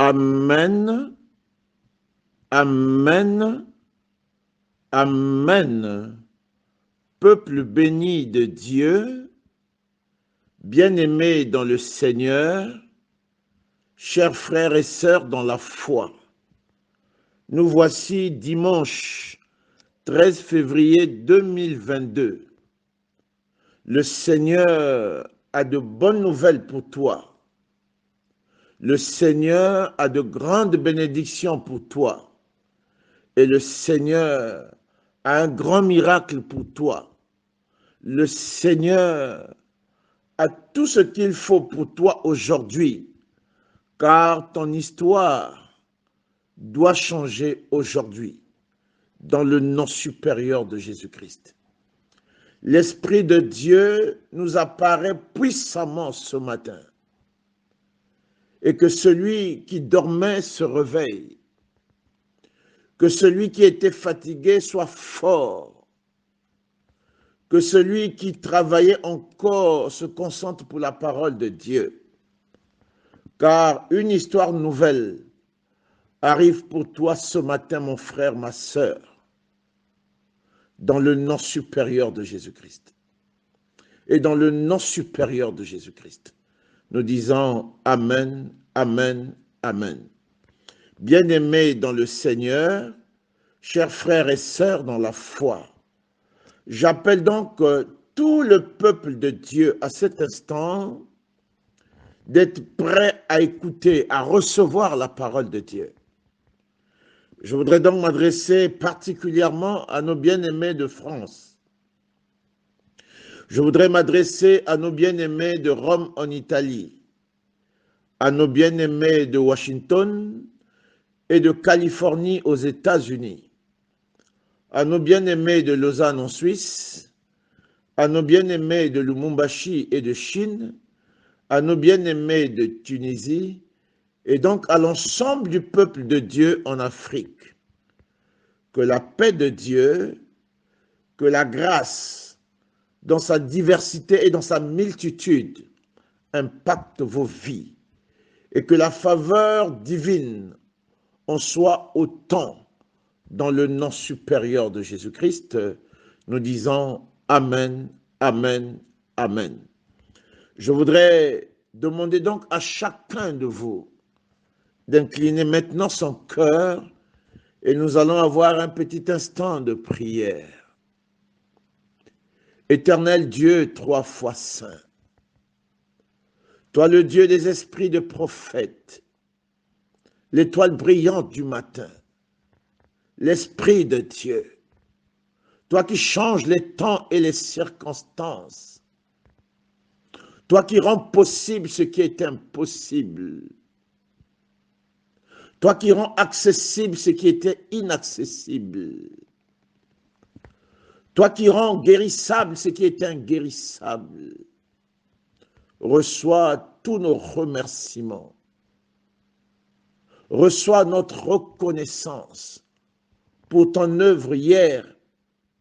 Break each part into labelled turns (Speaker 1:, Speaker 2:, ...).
Speaker 1: Amen, Amen, Amen. Peuple béni de Dieu, bien-aimés dans le Seigneur, chers frères et sœurs dans la foi, nous voici dimanche 13 février 2022. Le Seigneur a de bonnes nouvelles pour toi. Le Seigneur a de grandes bénédictions pour toi. Et le Seigneur a un grand miracle pour toi. Le Seigneur a tout ce qu'il faut pour toi aujourd'hui, car ton histoire doit changer aujourd'hui, dans le nom supérieur de Jésus-Christ. L'Esprit de Dieu nous apparaît puissamment ce matin, et que celui qui dormait se réveille, que celui qui était fatigué soit fort, que celui qui travaillait encore se concentre pour la parole de Dieu, car une histoire nouvelle arrive pour toi ce matin, mon frère, ma sœur, dans le nom supérieur de Jésus-Christ. Et dans le nom supérieur de Jésus-Christ, nous disons Amen, Amen, Amen. Bien-aimés dans le Seigneur, chers frères et sœurs dans la foi, j'appelle donc tout le peuple de Dieu à cet instant d'être prêt à écouter, à recevoir la parole de Dieu. Je voudrais donc m'adresser particulièrement à nos bien-aimés de France. Je voudrais m'adresser à nos bien-aimés de Rome en Italie, à nos bien-aimés de Washington et de Californie aux États-Unis, à nos bien-aimés de Lausanne en Suisse, à nos bien-aimés de Lubumbashi et de Chine, à nos bien-aimés de Tunisie, et donc à l'ensemble du peuple de Dieu en Afrique. Que la paix de Dieu, que la grâce, dans sa diversité et dans sa multitude, impacte vos vies, et que la faveur divine en soit autant dans le nom supérieur de Jésus-Christ. Nous disons Amen, Amen, Amen. Je voudrais demander donc à chacun de vous d'incliner maintenant son cœur et nous allons avoir un petit instant de prière. Éternel Dieu, 3 fois saint, toi le Dieu des esprits de prophètes, l'étoile brillante du matin, l'Esprit de Dieu, toi qui changes les temps et les circonstances, toi qui rends possible ce qui est impossible, toi qui rends accessible ce qui était inaccessible, toi qui rends guérissable ce qui est inguérissable, reçois tous nos remerciements, reçois notre reconnaissance pour ton œuvre hier,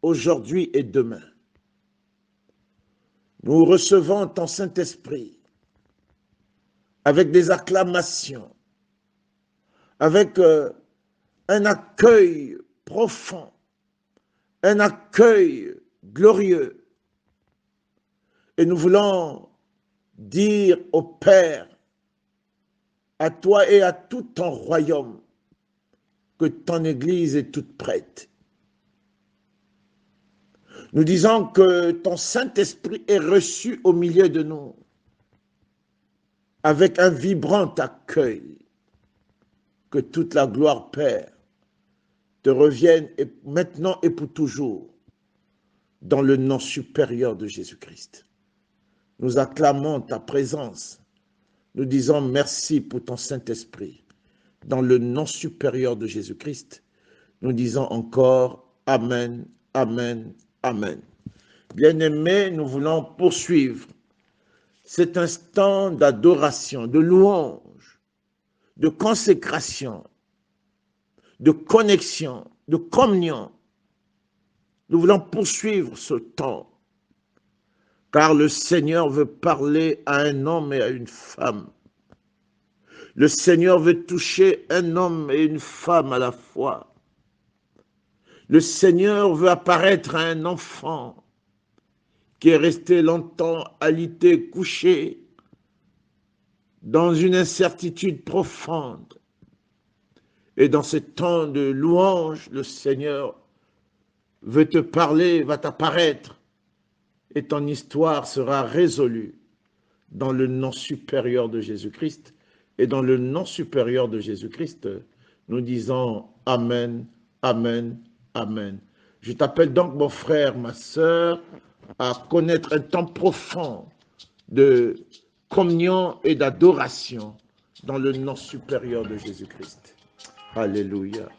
Speaker 1: aujourd'hui et demain. Nous recevons ton Saint-Esprit avec des acclamations, avec un accueil profond, un accueil glorieux. Et nous voulons dire au Père, à toi et à tout ton royaume, que ton Église est toute prête. Nous disons que ton Saint-Esprit est reçu au milieu de nous, avec un vibrant accueil. Que toute la gloire, Père, te revienne maintenant et pour toujours, dans le nom supérieur de Jésus-Christ. Nous acclamons ta présence. Nous disons merci pour ton Saint-Esprit. Dans le nom supérieur de Jésus-Christ, nous disons encore Amen, Amen, Amen. Bien-aimés, nous voulons poursuivre cet instant d'adoration, de louange, de consécration, de connexion, de communion. Nous voulons poursuivre ce temps, car le Seigneur veut parler à un homme et à une femme Le Seigneur veut toucher un homme et une femme à la fois. Le Seigneur veut apparaître à un enfant qui est resté longtemps alité, couché, dans une incertitude profonde. Et dans ce temps de louange, le Seigneur veut te parler, va t'apparaître, et ton histoire sera résolue dans le nom supérieur de Jésus-Christ. Et dans le nom supérieur de Jésus-Christ, nous disons Amen, Amen, Amen. Je t'appelle donc, mon frère, ma sœur, à connaître un temps profond de communion et d'adoration dans le nom supérieur de Jésus-Christ. Alléluia.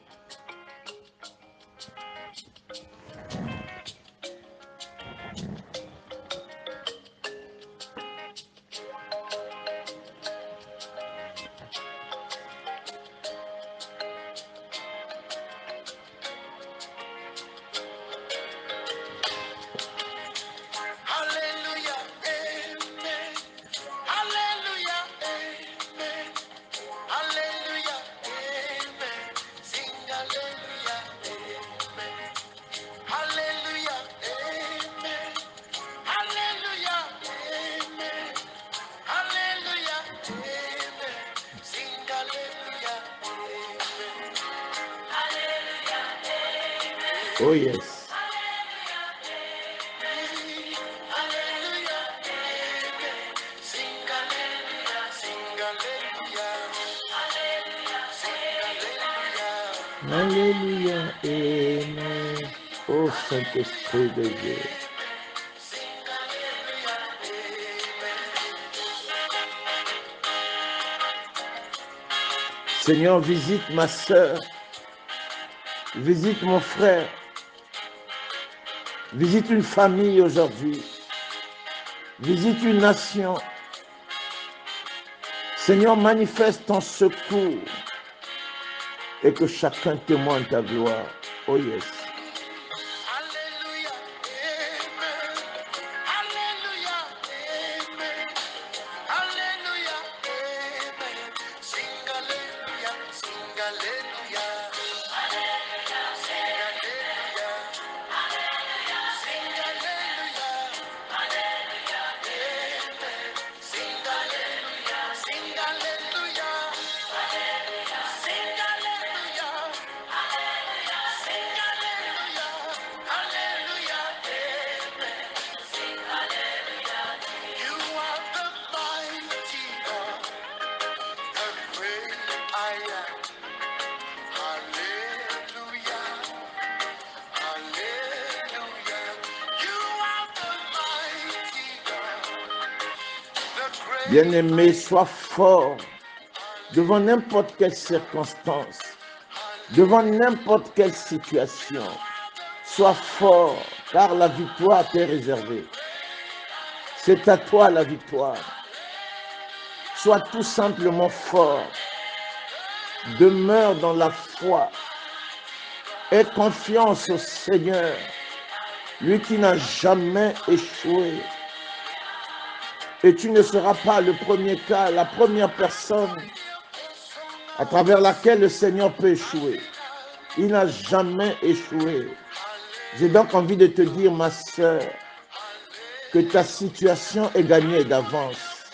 Speaker 1: Oh yes. Alléluia, amen. Oh Saint-Esprit de Dieu. Seigneur, visite ma sœur, visite mon frère, visite une famille aujourd'hui, visite une nation. Seigneur, manifeste ton secours et que chacun témoigne ta gloire. Oh yes. Bien-aimé, sois fort devant n'importe quelle circonstance, devant n'importe quelle situation. Sois fort, car la victoire t'est réservée. C'est à toi la victoire. Sois tout simplement fort. Demeure dans la foi. Aie confiance au Seigneur, lui qui n'a jamais échoué. Et tu ne seras pas le premier cas, la première personne à travers laquelle le Seigneur peut échouer. Il n'a jamais échoué. J'ai donc envie de te dire, ma sœur, que ta situation est gagnée d'avance,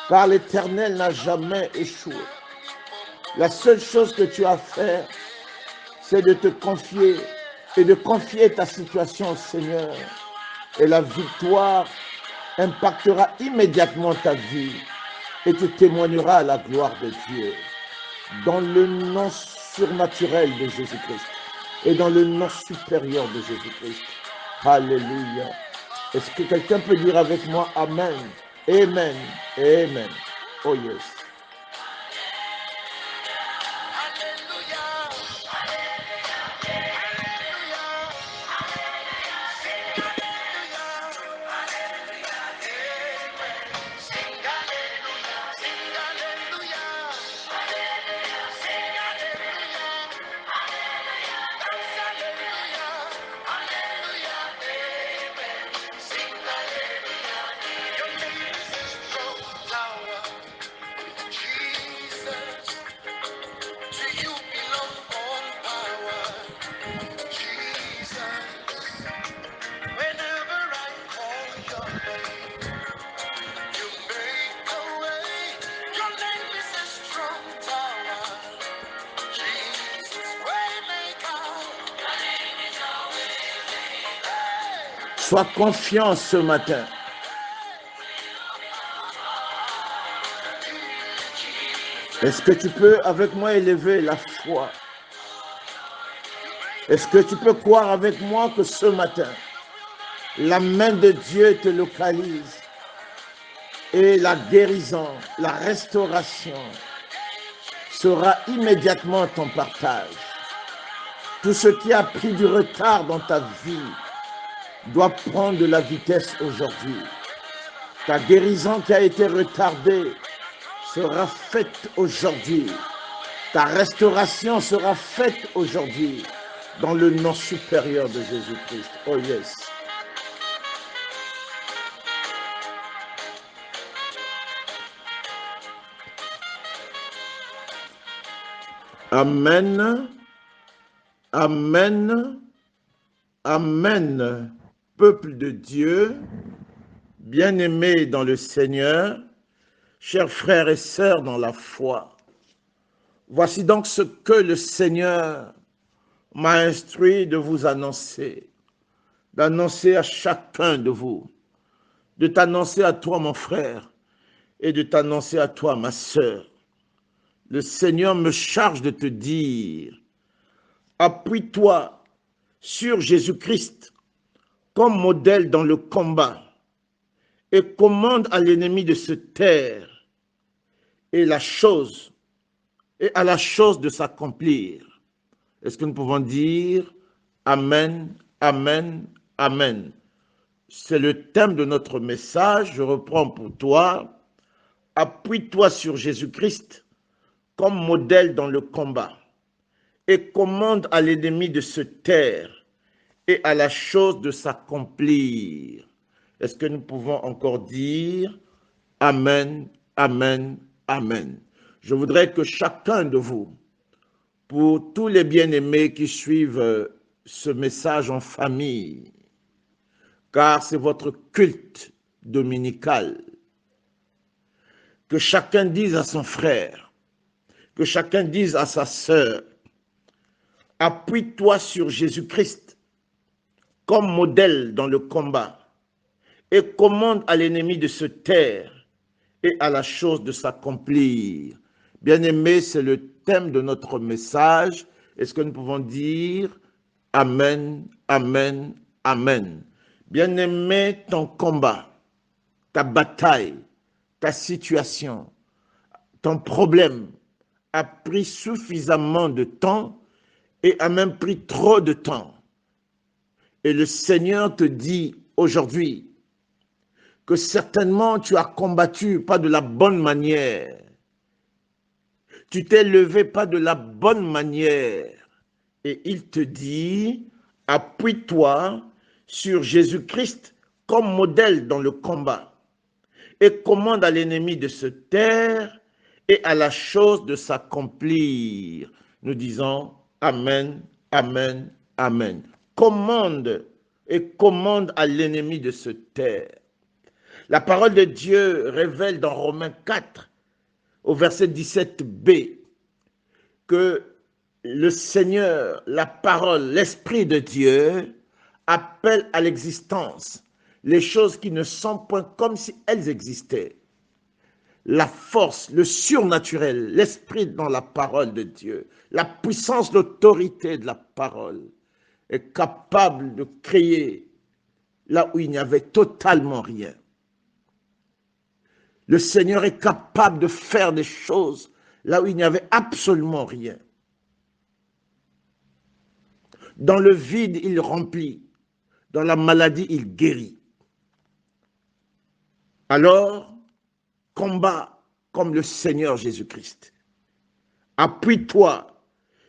Speaker 1: car l'Éternel n'a jamais échoué. La seule chose que tu as à faire, c'est de te confier et de confier ta situation au Seigneur. Et la victoire impactera immédiatement ta vie et tu témoigneras la gloire de Dieu. Dans le nom surnaturel de Jésus-Christ et dans le nom supérieur de Jésus-Christ. Alléluia. Est-ce que quelqu'un peut dire avec moi Amen, Amen, Amen. Oh yes. Sois confiant ce matin. Est-ce que tu peux avec moi élever la foi? Est-ce que tu peux croire avec moi que ce matin, la main de Dieu te localise et la guérison, la restauration sera immédiatement ton partage. Tout ce qui a pris du retard dans ta vie doit prendre de la vitesse aujourd'hui. Ta guérison qui a été retardée sera faite aujourd'hui. Ta restauration sera faite aujourd'hui dans le nom supérieur de Jésus-Christ. Oh yes. Amen. Amen. Amen. Peuple de Dieu, bien-aimés dans le Seigneur, chers frères et sœurs dans la foi, voici donc ce que le Seigneur m'a instruit de vous annoncer, d'annoncer à chacun de vous, de t'annoncer à toi mon frère et de t'annoncer à toi ma sœur. Le Seigneur me charge de te dire, appuie-toi sur Jésus-Christ comme modèle dans le combat et commande à l'ennemi de se taire et à la chose de s'accomplir. Est-ce que nous pouvons dire Amen, Amen, Amen? C'est le thème de notre message. Je reprends pour toi. Appuie-toi sur Jésus-Christ comme modèle dans le combat et commande à l'ennemi de se taire et à la chose de s'accomplir. Est-ce que nous pouvons encore dire Amen, Amen, Amen? Je voudrais que chacun de vous, pour tous les bien-aimés qui suivent ce message en famille, car c'est votre culte dominical, que chacun dise à son frère, que chacun dise à sa sœur, appuie-toi sur Jésus-Christ comme modèle dans le combat et commande à l'ennemi de se taire et à la chose de s'accomplir. Bien-aimés, c'est le thème de notre message. Est-ce que nous pouvons dire Amen, Amen, Amen? Bien-aimé, ton combat, ta bataille, ta situation, ton problème a pris suffisamment de temps et a même pris trop de temps. Et le Seigneur te dit aujourd'hui que certainement tu as combattu pas de la bonne manière. Tu t'es levé pas de la bonne manière. Et il te dit, appuie-toi sur Jésus-Christ comme modèle dans le combat et commande à l'ennemi de se taire et à la chose de s'accomplir. Nous disons Amen, Amen, Amen. Commande à l'ennemi de se taire. La parole de Dieu révèle dans Romains 4, au verset 17b, que le Seigneur, la parole, l'Esprit de Dieu appelle à l'existence les choses qui ne sont point comme si elles existaient. La force, le surnaturel, l'Esprit dans la parole de Dieu, la puissance, l'autorité de la parole est capable de créer là où il n'y avait totalement rien. Le Seigneur est capable de faire des choses là où il n'y avait absolument rien. Dans le vide, il remplit. Dans la maladie, il guérit. Alors, combat comme le Seigneur Jésus-Christ. Appuie-toi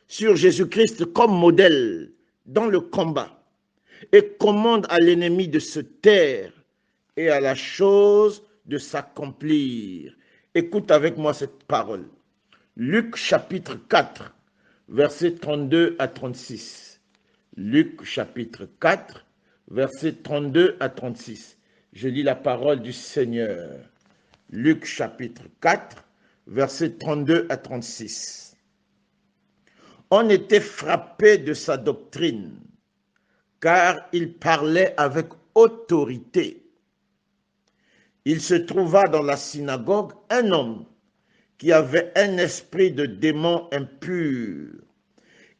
Speaker 1: sur Jésus-Christ comme modèle dans le combat et commande à l'ennemi de se taire et à la chose de s'accomplir. Écoute avec moi cette parole. Luc chapitre 4, versets 32 à 36. Luc chapitre 4, versets 32 à 36. Je lis la parole du Seigneur. Luc chapitre 4, versets 32 à 36. On était frappé de sa doctrine, car il parlait avec autorité. Il se trouva dans la synagogue un homme qui avait un esprit de démon impur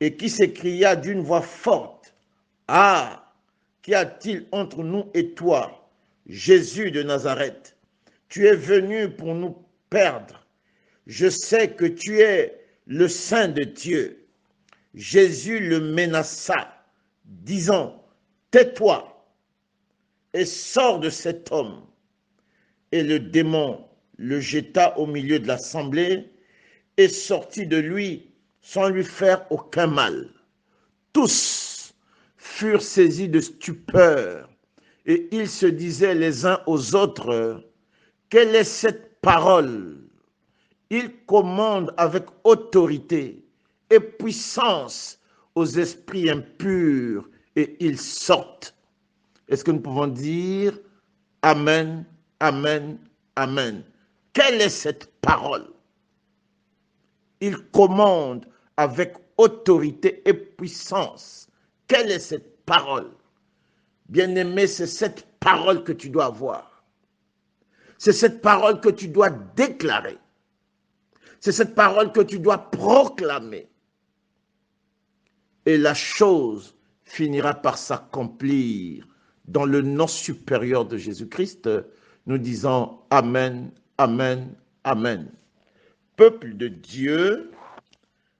Speaker 1: et qui s'écria d'une voix forte, « Ah, qu'y a-t-il entre nous et toi, Jésus de Nazareth? Tu es venu pour nous perdre. Je sais que tu es le Saint de Dieu. » Jésus le menaça, disant, « Tais-toi et sors de cet homme. » Et le démon le jeta au milieu de l'assemblée et sortit de lui sans lui faire aucun mal. Tous furent saisis de stupeur et ils se disaient les uns aux autres, « Quelle est cette parole? Il commande avec autorité et puissance aux esprits impurs et ils sortent. » Est-ce que nous pouvons dire Amen, Amen, Amen? Quelle est cette parole? Il commande avec autorité et puissance. Quelle est cette parole? Bien-aimé, c'est cette parole que tu dois avoir. C'est cette parole que tu dois déclarer. C'est cette parole que tu dois proclamer. Et la chose finira par s'accomplir dans le nom supérieur de Jésus-Christ. Nous disons Amen, Amen, Amen. Peuple de Dieu,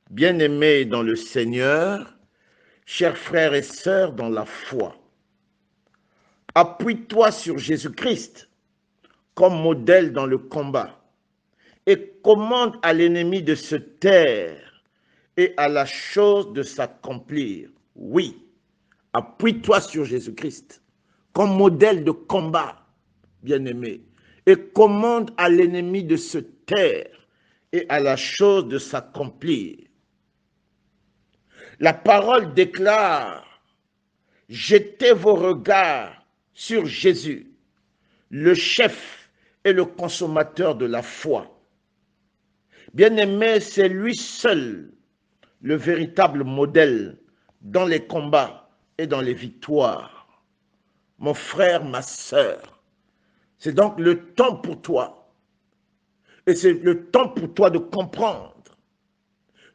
Speaker 1: bien-aimés dans le Seigneur, chers frères et sœurs dans la foi, appuie-toi sur Jésus-Christ comme modèle dans le combat et commande à l'ennemi de se taire et à la chose de s'accomplir. Oui, appuie-toi sur Jésus-Christ comme modèle de combat, bien-aimé, et commande à l'ennemi de se taire et à la chose de s'accomplir. La parole déclare, « Jetez vos regards sur Jésus, le chef et le consommateur de la foi. » Bien-aimé, c'est lui seul le véritable modèle dans les combats et dans les victoires. Mon frère, ma sœur, c'est donc le temps pour toi. Et c'est le temps pour toi de comprendre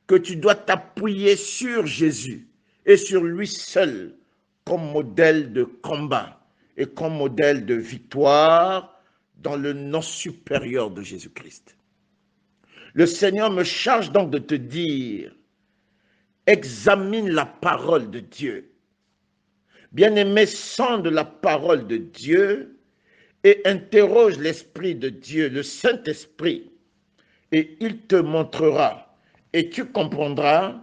Speaker 1: que tu dois t'appuyer sur Jésus et sur lui seul comme modèle de combat et comme modèle de victoire dans le nom supérieur de Jésus-Christ. Le Seigneur me charge donc de te dire, examine la parole de Dieu. Bien-aimé, sonde la parole de Dieu et interroge l'Esprit de Dieu, le Saint-Esprit, et il te montrera et tu comprendras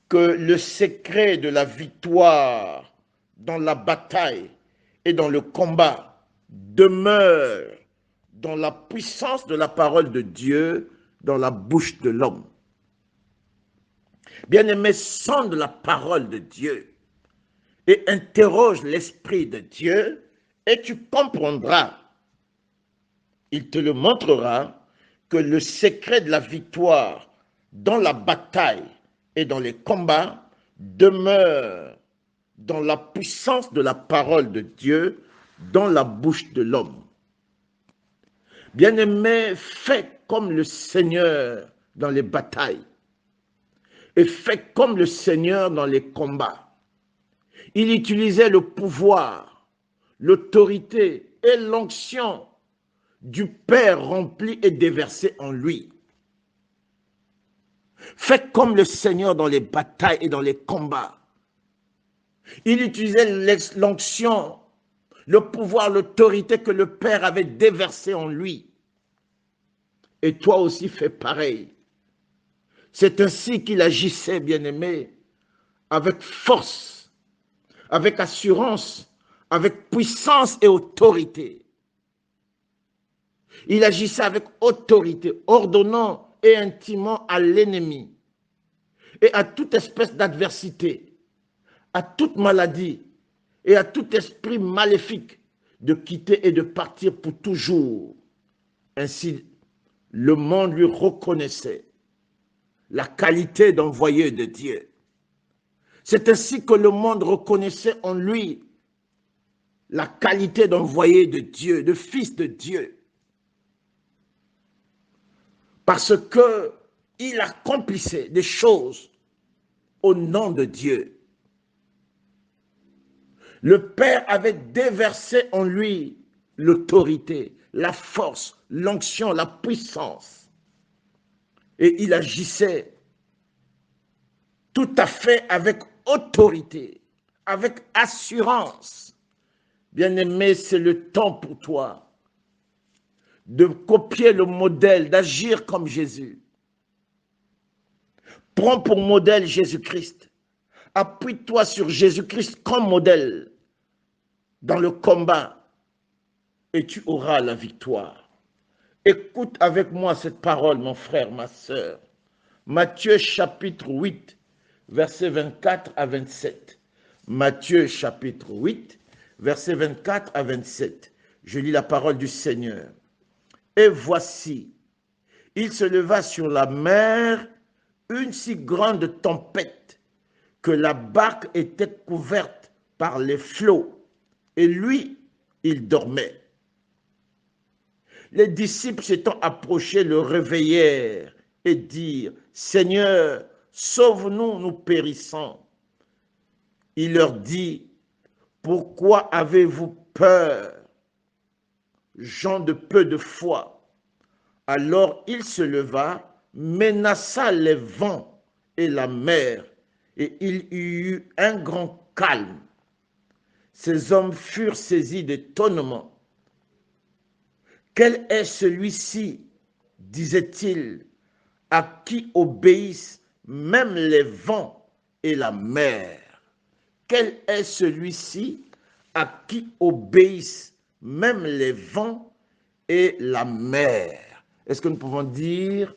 Speaker 1: que le secret de la victoire dans la bataille et dans le combat demeure dans la puissance de la parole de Dieu dans la bouche de l'homme. Bien-aimé, sonde la parole de Dieu et interroge l'Esprit de Dieu et tu comprendras. Il te le montrera que le secret de la victoire dans la bataille et dans les combats demeure dans la puissance de la parole de Dieu dans la bouche de l'homme. Bien-aimé, fais comme le Seigneur dans les batailles et fais comme le Seigneur dans les combats. Il utilisait le pouvoir, l'autorité et l'onction du Père rempli et déversé en lui. Fais comme le Seigneur dans les batailles et dans les combats. Il utilisait l'onction, le pouvoir, l'autorité que le Père avait déversé en lui. Et toi aussi fais pareil. C'est ainsi qu'il agissait, bien-aimé, avec force, avec assurance, avec puissance et autorité. Il agissait avec autorité, ordonnant et intimant à l'ennemi et à toute espèce d'adversité, à toute maladie et à tout esprit maléfique de quitter et de partir pour toujours. Ainsi, le monde lui reconnaissait la qualité d'envoyé de Dieu. C'est ainsi que le monde reconnaissait en lui la qualité d'envoyé de Dieu, de fils de Dieu. Parce qu'il accomplissait des choses au nom de Dieu. Le Père avait déversé en lui l'autorité, la force, l'onction, la puissance. Et il agissait tout à fait avec autorité, avec assurance. Bien-aimé, c'est le temps pour toi de copier le modèle, d'agir comme Jésus. Prends pour modèle Jésus-Christ. Appuie-toi sur Jésus-Christ comme modèle dans le combat et tu auras la victoire. Écoute avec moi cette parole, mon frère, ma sœur. Matthieu chapitre 8, versets 24 à 27. Matthieu chapitre 8, versets 24 à 27. Je lis la parole du Seigneur. Et voici, il se leva sur la mer une si grande tempête que la barque était couverte par les flots, et lui, il dormait. Les disciples s'étant approchés le réveillèrent et dirent, « Seigneur, sauve-nous, nous périssons. » Il leur dit, « Pourquoi avez-vous peur, gens de peu de foi ?» Alors il se leva, menaça les vents et la mer, et il y eut un grand calme. Ces hommes furent saisis d'étonnement. « Quel est celui-ci, disait-il, à qui obéissent même les vents et la mer? Quel est celui-ci à qui obéissent même les vents et la mer? » Est-ce que nous pouvons dire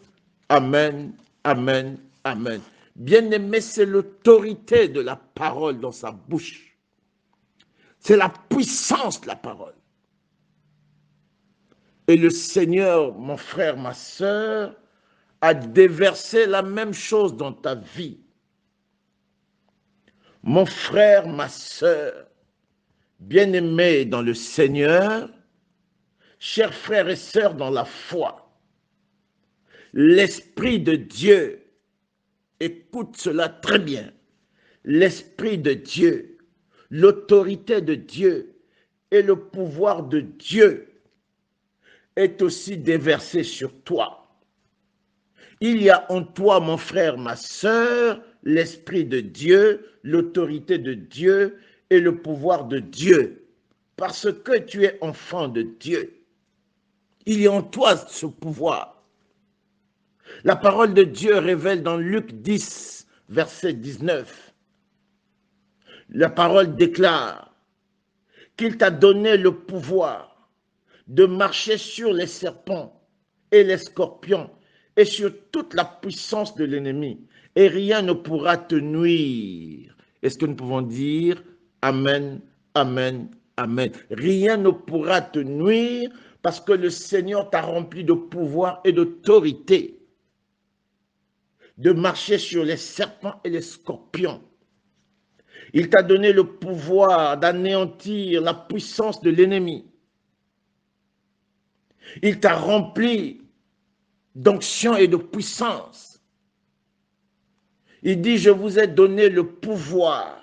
Speaker 1: Amen, Amen, Amen? Bien-aimé, c'est l'autorité de la parole dans sa bouche. C'est la puissance de la parole. Et le Seigneur, mon frère, ma sœur, a déversé la même chose dans ta vie. Mon frère, ma sœur, bien-aimé dans le Seigneur, chers frères et sœurs dans la foi, l'Esprit de Dieu, écoute cela très bien, l'Esprit de Dieu, l'autorité de Dieu et le pouvoir de Dieu est aussi déversé sur toi. Il y a en toi, mon frère, ma sœur, l'Esprit de Dieu, l'autorité de Dieu et le pouvoir de Dieu, parce que tu es enfant de Dieu. Il y a en toi ce pouvoir. La parole de Dieu révèle dans Luc 10, verset 19. La parole déclare qu'il t'a donné le pouvoir de marcher sur les serpents et les scorpions et sur toute la puissance de l'ennemi, et rien ne pourra te nuire. Est-ce que nous pouvons dire Amen, Amen, Amen? Rien ne pourra te nuire parce que le Seigneur t'a rempli de pouvoir et d'autorité de marcher sur les serpents et les scorpions. Il t'a donné le pouvoir d'anéantir la puissance de l'ennemi. Il t'a rempli d'onction et de puissance. Il dit, je vous ai donné le pouvoir.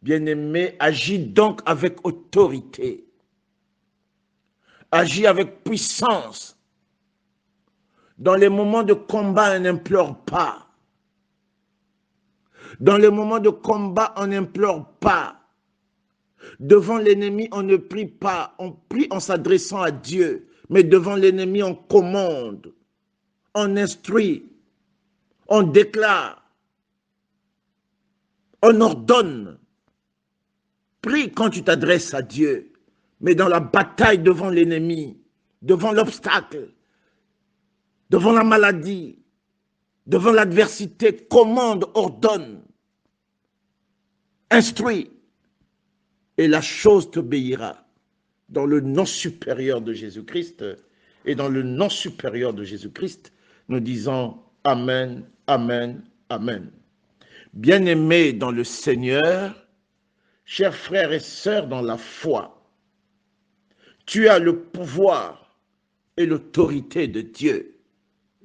Speaker 1: Bien-aimé, agis donc avec autorité. Agis avec puissance. Dans les moments de combat, on n'implore pas. Dans les moments de combat, on n'implore pas. Devant l'ennemi, on ne prie pas. On prie en s'adressant à Dieu. Mais devant l'ennemi, on commande. On instruit. On déclare. On ordonne. Prie quand tu t'adresses à Dieu. Mais dans la bataille devant l'ennemi, devant l'obstacle, devant la maladie, devant l'adversité, commande, ordonne, instruis, et la chose t'obéira. Dans le nom supérieur de Jésus-Christ, et dans le nom supérieur de Jésus-Christ, nous disons Amen, Amen, Amen. Bien-aimés dans le Seigneur, chers frères et sœurs dans la foi, tu as le pouvoir et l'autorité de Dieu.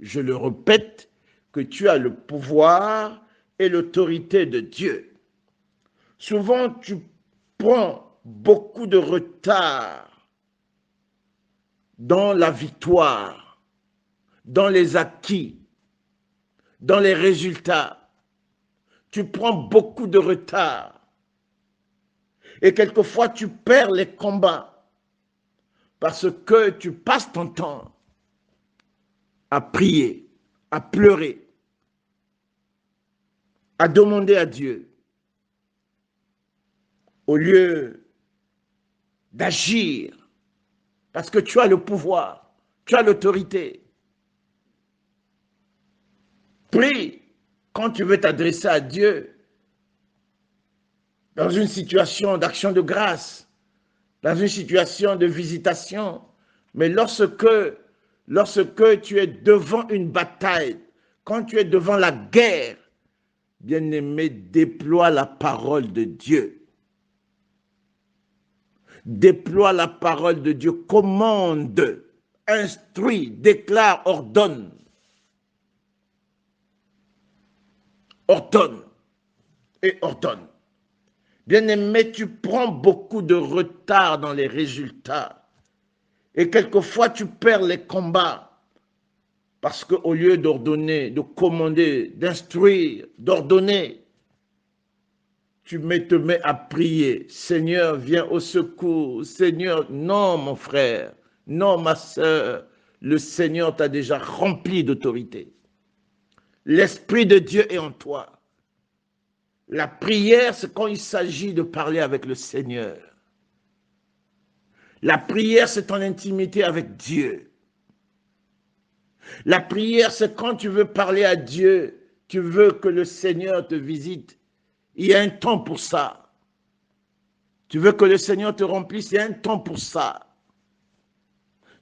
Speaker 1: Je le répète, que tu as le pouvoir et l'autorité de Dieu. Souvent, tu prends beaucoup de retard dans la victoire, dans les acquis, dans les résultats. Tu prends beaucoup de retard. Et quelquefois, tu perds les combats parce que tu passes ton temps à prier, à pleurer, à demander à Dieu, au lieu d'agir, parce que tu as le pouvoir, tu as l'autorité. Prie quand tu veux t'adresser à Dieu dans une situation d'action de grâce, dans une situation de visitation. Mais lorsque tu es devant une bataille, quand tu es devant la guerre, bien-aimé, déploie la parole de Dieu. Déploie la parole de Dieu, commande, instruit, déclare, ordonne. Ordonne et ordonne. Bien-aimé, tu prends beaucoup de retard dans les résultats. Et quelquefois, tu perds les combats. Parce qu'au lieu d'ordonner, de commander, d'instruire, d'ordonner, tu te mets à prier. Seigneur, viens au secours. Seigneur, non, mon frère. Non, ma sœur. Le Seigneur t'a déjà rempli d'autorité. L'Esprit de Dieu est en toi. La prière, c'est quand il s'agit de parler avec le Seigneur. La prière, c'est en intimité avec Dieu. La prière, c'est quand tu veux parler à Dieu, tu veux que le Seigneur te visite. Il y a un temps pour ça. Tu veux que le Seigneur te remplisse, il y a un temps pour ça.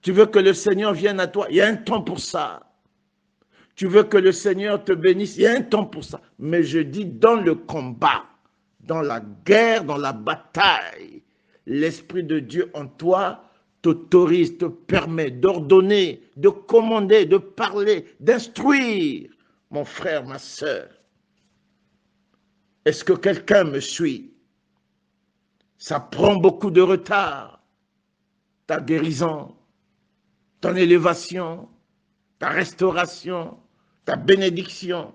Speaker 1: Tu veux que le Seigneur vienne à toi, il y a un temps pour ça. Tu veux que le Seigneur te bénisse, il y a un temps pour ça. Mais je dis dans le combat, dans la guerre, dans la bataille, l'Esprit de Dieu en toi t'autorise, te permet d'ordonner, de commander, de parler, d'instruire. Mon frère, ma sœur, est-ce que quelqu'un me suit? Ça prend beaucoup de retard. Ta guérison, ton élévation, ta restauration, ta bénédiction.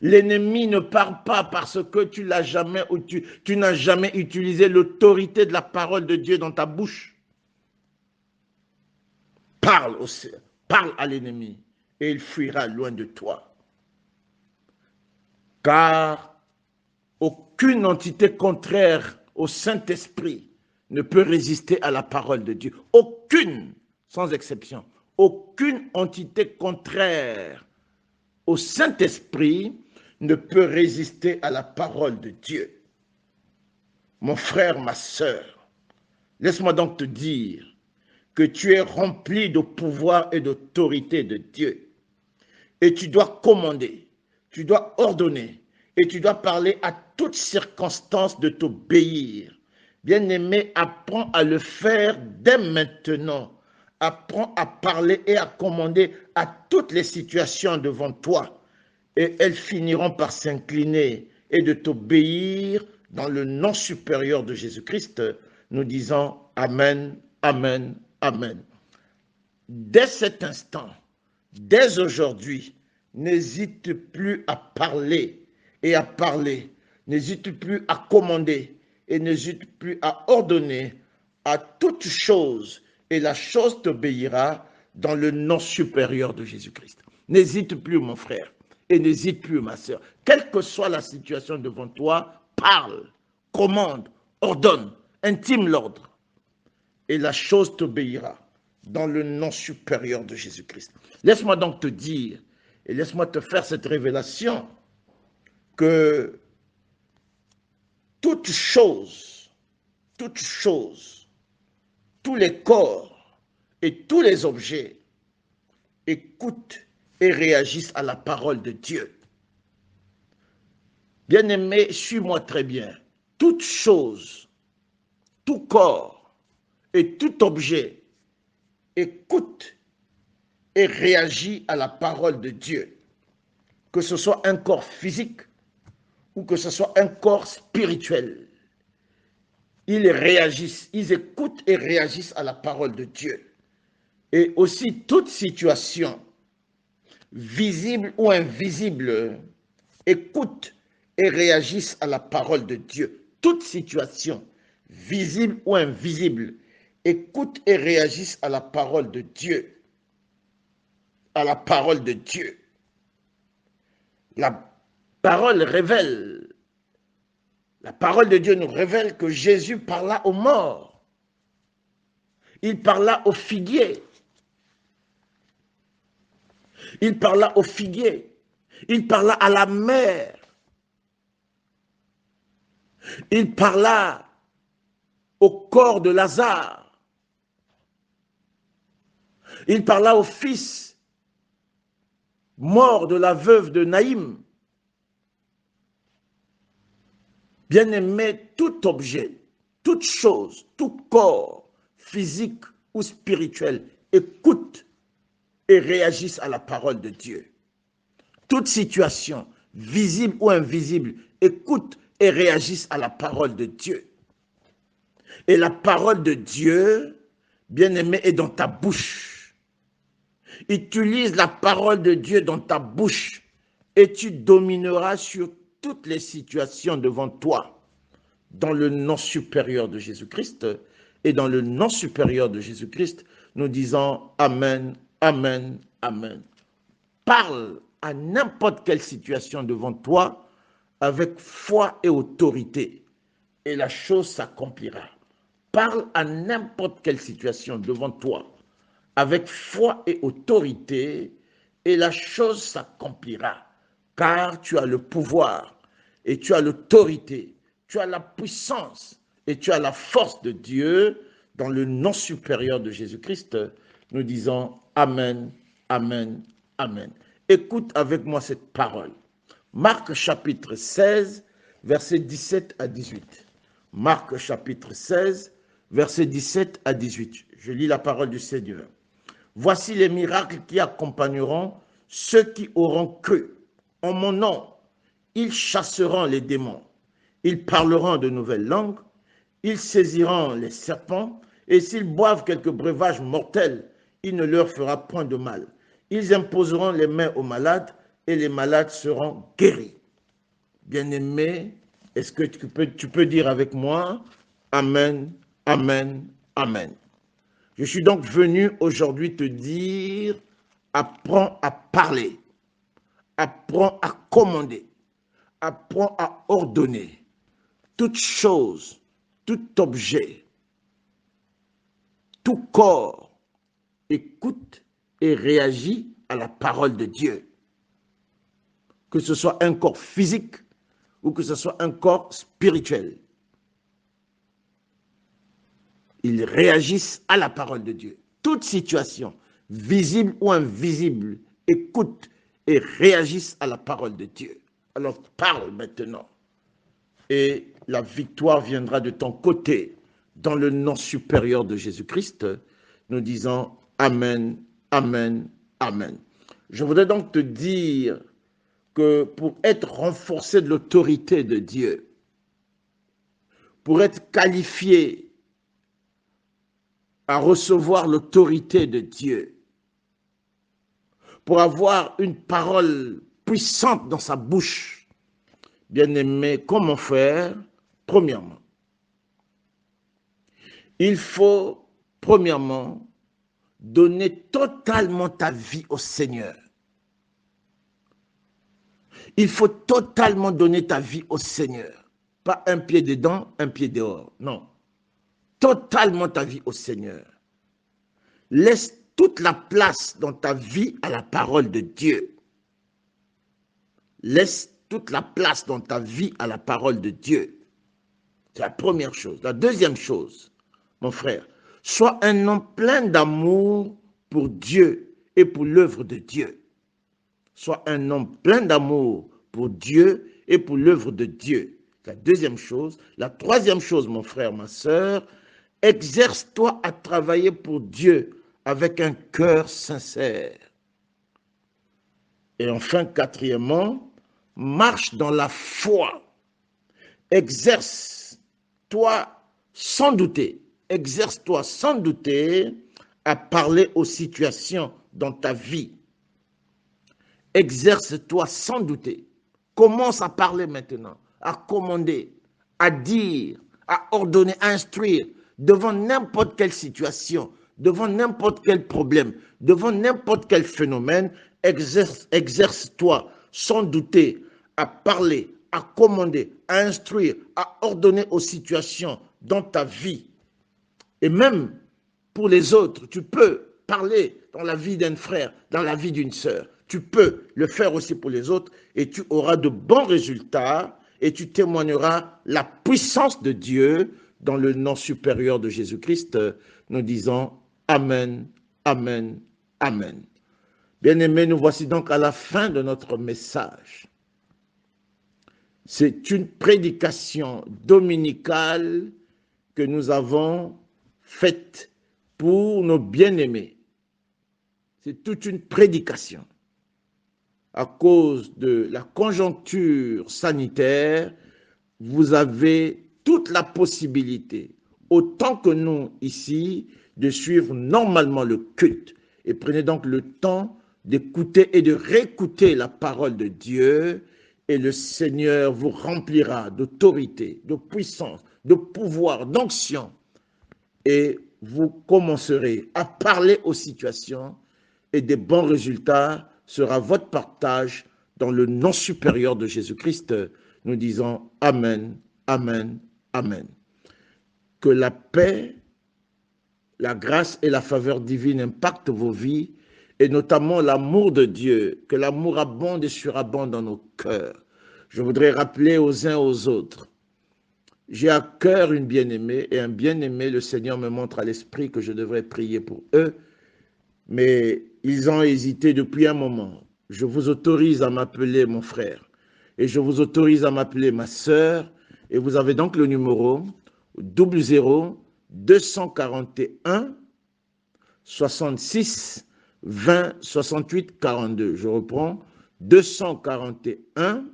Speaker 1: L'ennemi ne parle pas parce que tu n'as jamais utilisé l'autorité de la parole de Dieu dans ta bouche. Parle à l'ennemi et il fuira loin de toi. Car aucune entité contraire au Saint-Esprit ne peut résister à la parole de Dieu. Aucune, sans exception, aucune entité contraire au Saint-Esprit ne peut résister à la parole de Dieu. Mon frère, ma sœur, laisse-moi donc te dire que tu es rempli de pouvoir et d'autorité de Dieu. Et tu dois commander, tu dois ordonner, et tu dois parler à toutes circonstances de t'obéir. Bien-aimé, apprends à le faire dès maintenant. Apprends à parler et à commander à toutes les situations devant toi. Et elles finiront par s'incliner et de t'obéir dans le nom supérieur de Jésus-Christ. Nous disons Amen, Amen, Amen. Dès cet instant, dès aujourd'hui, n'hésite plus à parler et à parler. N'hésite plus à commander et n'hésite plus à ordonner à toute chose et la chose t'obéira dans le nom supérieur de Jésus-Christ. N'hésite plus, mon frère, et n'hésite plus, ma sœur. Quelle que soit la situation devant toi, parle, commande, ordonne, intime l'ordre et la chose t'obéira dans le nom supérieur de Jésus-Christ. Laisse-moi donc te dire et laisse-moi te faire cette révélation que toute chose, tous les corps et tous les objets écoutent et réagissent à la parole de Dieu. Bien-aimé, suis-moi très bien. toute chose, tout corps et tout objet écoute et réagit à la parole de Dieu, que ce soit un corps physique ou que ce soit un corps spirituel. Ils réagissent, ils écoutent et réagissent à la parole de Dieu. Et aussi toute situation, visible ou invisible, écoutent et réagissent à la parole de Dieu. Toute situation, visible ou invisible, écoutent et réagissent à la parole de Dieu. À la parole de Dieu. La parole révèle, la parole de Dieu nous révèle que Jésus parla aux morts. Il parla aux figuiers. Il parla aux figuiers. Il parla à la mer. Il parla au corps de Lazare. Il parla au fils mort de la veuve de Naïm. Bien-aimé, tout objet, toute chose, tout corps, physique ou spirituel, écoute et réagissent à la parole de Dieu. Toute situation, visible ou invisible, écoute et réagissent à la parole de Dieu. Et la parole de Dieu, bien-aimé, est dans ta bouche. Utilise la parole de Dieu dans ta bouche et tu domineras sur toutes les situations devant toi. Dans le nom supérieur de Jésus-Christ et dans le nom supérieur de Jésus-Christ, nous disons Amen, Amen, Amen. Parle à n'importe quelle situation devant toi avec foi et autorité et la chose s'accomplira. Parle à n'importe quelle situation devant toi avec foi et autorité et la chose s'accomplira car tu as le pouvoir et tu as l'autorité, tu as la puissance et tu as la force de Dieu dans le nom supérieur de Jésus-Christ. Nous disons Amen, Amen, Amen. Écoute avec moi cette parole. Marc chapitre 16, versets 17 à 18. Marc chapitre 16, versets 17 à 18. Je lis la parole du Seigneur. Voici les miracles qui accompagneront ceux qui auront cru. En mon nom, ils chasseront les démons. Ils parleront de nouvelles langues. Ils saisiront les serpents. Et s'ils boivent quelques breuvages mortels, il ne leur fera point de mal. Ils imposeront les mains aux malades et les malades seront guéris. Bien-aimé, est-ce que tu peux dire avec moi Amen, Amen, Amen. Je suis donc venu aujourd'hui te dire, apprends à parler, apprends à commander, apprends à ordonner. Toute chose, tout objet, tout corps écoute et réagit à la parole de Dieu. Que ce soit un corps physique ou que ce soit un corps spirituel. Ils réagissent à la parole de Dieu. Toute situation, visible ou invisible, écoute et réagissent à la parole de Dieu. Alors parle maintenant. Et la victoire viendra de ton côté. Dans le nom supérieur de Jésus-Christ, nous disons Amen, Amen, Amen. Je voudrais donc te dire que pour être renforcé de l'autorité de Dieu, pour être qualifié à recevoir l'autorité de Dieu, pour avoir une parole puissante dans sa bouche, bien-aimé, comment faire? Premièrement, il faut, premièrement, donner totalement ta vie au Seigneur. Il faut totalement donner ta vie au Seigneur. Pas un pied dedans, un pied dehors. Non. Totalement ta vie au Seigneur. Laisse toute la place dans ta vie à la parole de Dieu. Laisse toute la place dans ta vie à la parole de Dieu. C'est la première chose. La deuxième chose, mon frère, sois un homme plein d'amour pour Dieu et pour l'œuvre de Dieu. Sois un homme plein d'amour pour Dieu et pour l'œuvre de Dieu. La deuxième chose. La troisième chose, mon frère, ma sœur, exerce-toi à travailler pour Dieu avec un cœur sincère. Et enfin, quatrièmement, marche dans la foi. Exerce-toi sans douter. Exerce-toi sans douter à parler aux situations dans ta vie. Exerce-toi sans douter. Commence à parler maintenant, à commander, à dire, à ordonner, à instruire devant n'importe quelle situation, devant n'importe quel problème, devant n'importe quel phénomène. Exerce-toi sans douter à parler, à commander, à instruire, à ordonner aux situations dans ta vie. Et même pour les autres, tu peux parler dans la vie d'un frère, dans la vie d'une sœur. Tu peux le faire aussi pour les autres et tu auras de bons résultats et tu témoigneras la puissance de Dieu dans le nom supérieur de Jésus-Christ. Nous disons Amen, Amen, Amen. Bien-aimés, nous voici donc à la fin de notre message. C'est une prédication dominicale que nous avons faite pour nos bien-aimés. C'est toute une prédication. À cause de la conjoncture sanitaire, vous avez toute la possibilité, autant que nous ici, de suivre normalement le culte. Et prenez donc le temps d'écouter et de réécouter la parole de Dieu, et le Seigneur vous remplira d'autorité, de puissance, de pouvoir, d'onction, et vous commencerez à parler aux situations, et des bons résultats sera votre partage dans le nom supérieur de Jésus-Christ. Nous disons Amen, Amen, Amen. Que la paix, la grâce et la faveur divine impactent vos vies, et notamment l'amour de Dieu, que l'amour abonde et surabonde dans nos cœurs. Je voudrais rappeler aux uns aux autres, j'ai à cœur une bien-aimée, et un bien-aimé, le Seigneur me montre à l'esprit que je devrais prier pour eux, mais ils ont hésité depuis un moment. Je vous autorise à m'appeler mon frère, et je vous autorise à m'appeler ma sœur, et vous avez donc le numéro 00 241 66 20 68 42. Je reprends, 241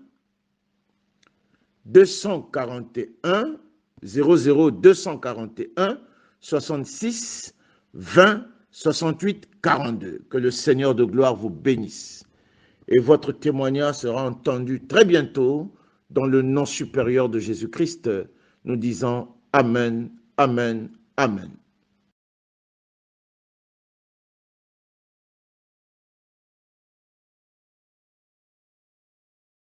Speaker 1: 00 241 66 20 68 42. Que le Seigneur de gloire vous bénisse. Et votre témoignage sera entendu très bientôt dans le nom supérieur de Jésus-Christ. Nous disons Amen, Amen, Amen.